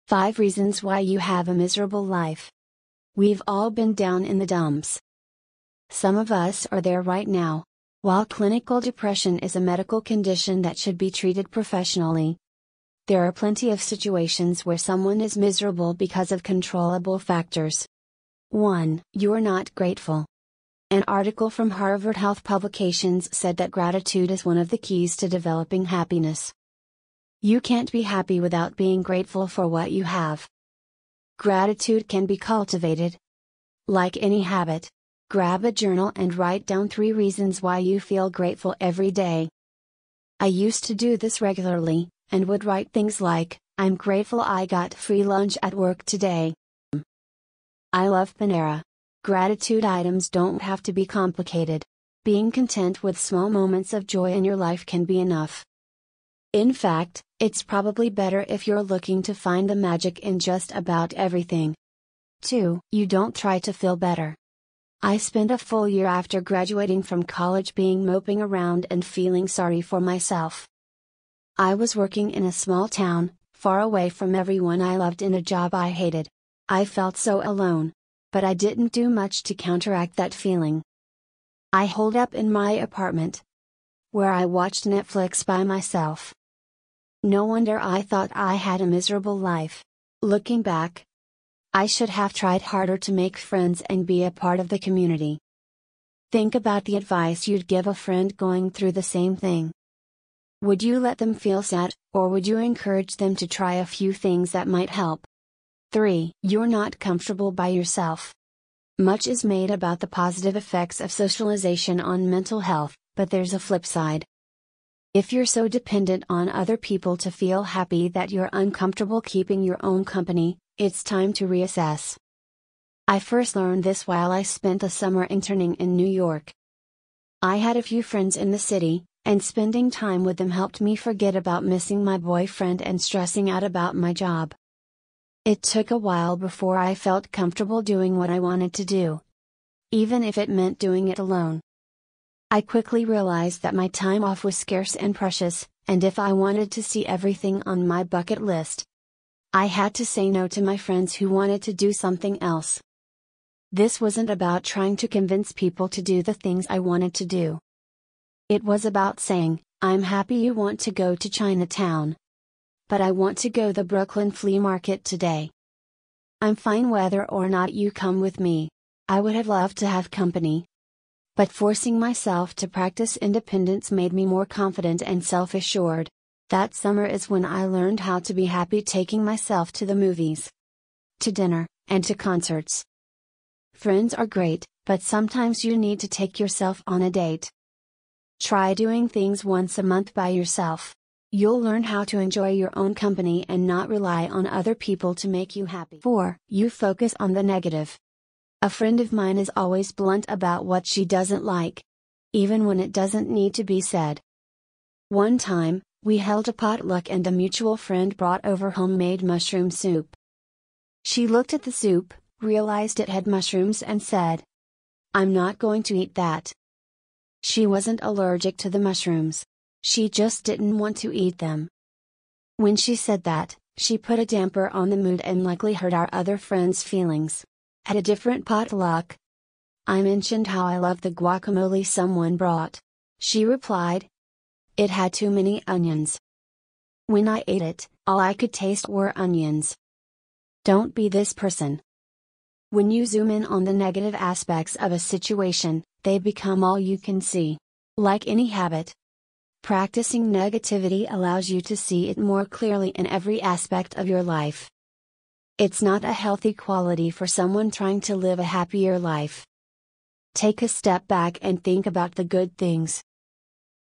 Five reasons why you have a miserable life. We've all been down in the dumps. Some of us are there right now. While clinical depression is a medical condition that should be treated professionally, there are plenty of situations where someone is miserable because of controllable factors. 1. You're not grateful. An article from Harvard Health Publications said that gratitude is one of the keys to developing happiness. You can't be happy without being grateful for what you have. Gratitude can be cultivated. Like any habit, grab a journal and write down 3 reasons why you feel grateful every day. I used to do this regularly, and would write things like, I'm grateful I got free lunch at work today. I love Panera. Gratitude items don't have to be complicated. Being content with small moments of joy in your life can be enough. In fact, it's probably better if you're looking to find the magic in just about everything. 2. You don't try to feel better. I spent a full year after graduating from college moping around and feeling sorry for myself. I was working in a small town, far away from everyone I loved in a job I hated. I felt so alone. But I didn't do much to counteract that feeling. I holed up in my apartment, where I watched Netflix by myself. No wonder I thought I had a miserable life. Looking back, I should have tried harder to make friends and be a part of the community. Think about the advice you'd give a friend going through the same thing. Would you let them feel sad, or would you encourage them to try a few things that might help? 3. You're not comfortable by yourself. Much is made about the positive effects of socialization on mental health, but there's a flip side. If you're so dependent on other people to feel happy that you're uncomfortable keeping your own company, it's time to reassess. I first learned this while I spent a summer interning in New York. I had a few friends in the city, and spending time with them helped me forget about missing my boyfriend and stressing out about my job. It took a while before I felt comfortable doing what I wanted to do, even if it meant doing it alone. I quickly realized that my time off was scarce and precious, and if I wanted to see everything on my bucket list, I had to say no to my friends who wanted to do something else. This wasn't about trying to convince people to do the things I wanted to do. It was about saying, I'm happy you want to go to Chinatown, but I want to go to the Brooklyn flea market today. I'm fine whether or not you come with me. I would have loved to have company, but forcing myself to practice independence made me more confident and self-assured. That summer is when I learned how to be happy taking myself to the movies, to dinner, and to concerts. Friends are great, but sometimes you need to take yourself on a date. Try doing things once a month by yourself. You'll learn how to enjoy your own company and not rely on other people to make you happy. 4. You focus on the negative. A friend of mine is always blunt about what she doesn't like, even when it doesn't need to be said. One time, we held a potluck and a mutual friend brought over homemade mushroom soup. She looked at the soup, realized it had mushrooms and said, I'm not going to eat that. She wasn't allergic to the mushrooms. She just didn't want to eat them. When she said that, she put a damper on the mood and likely hurt our other friend's feelings. At a different potluck, I mentioned how I loved the guacamole someone brought. She replied, it had too many onions. When I ate it, all I could taste were onions. Don't be this person. When you zoom in on the negative aspects of a situation, they become all you can see. Like any habit, practicing negativity allows you to see it more clearly in every aspect of your life. It's not a healthy quality for someone trying to live a happier life. Take a step back and think about the good things.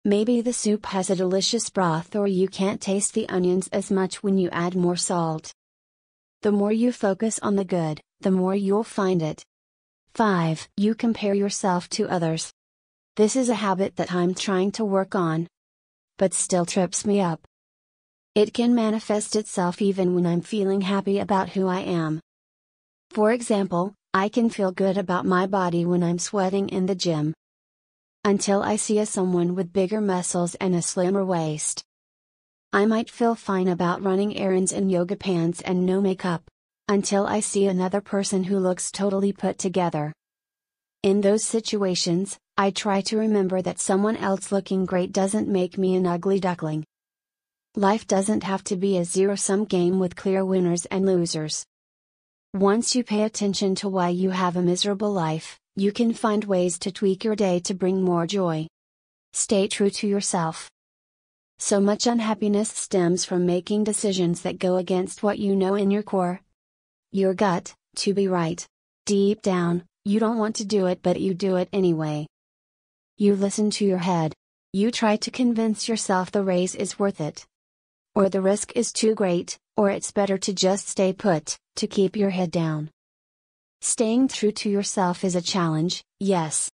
Maybe the soup has a delicious broth, or you can't taste the onions as much when you add more salt. The more you focus on the good, the more you'll find it. 5. You compare yourself to others. This is a habit that I'm trying to work on, but still trips me up. It can manifest itself even when I'm feeling happy about who I am. For example, I can feel good about my body when I'm sweating in the gym, until I see someone with bigger muscles and a slimmer waist. I might feel fine about running errands in yoga pants and no makeup, until I see another person who looks totally put together. In those situations, I try to remember that someone else looking great doesn't make me an ugly duckling. Life doesn't have to be a zero-sum game with clear winners and losers. Once you pay attention to why you have a miserable life, you can find ways to tweak your day to bring more joy. Stay true to yourself. So much unhappiness stems from making decisions that go against what you know in your core. Your gut, to be right. Deep down, you don't want to do it, but you do it anyway. You listen to your head. You try to convince yourself the race is worth it. Or the risk is too great, or it's better to just stay put, to keep your head down. Staying true to yourself is a challenge, yes.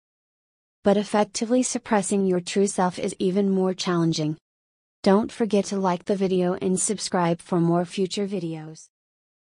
But effectively suppressing your true self is even more challenging. Don't forget to like the video and subscribe for more future videos.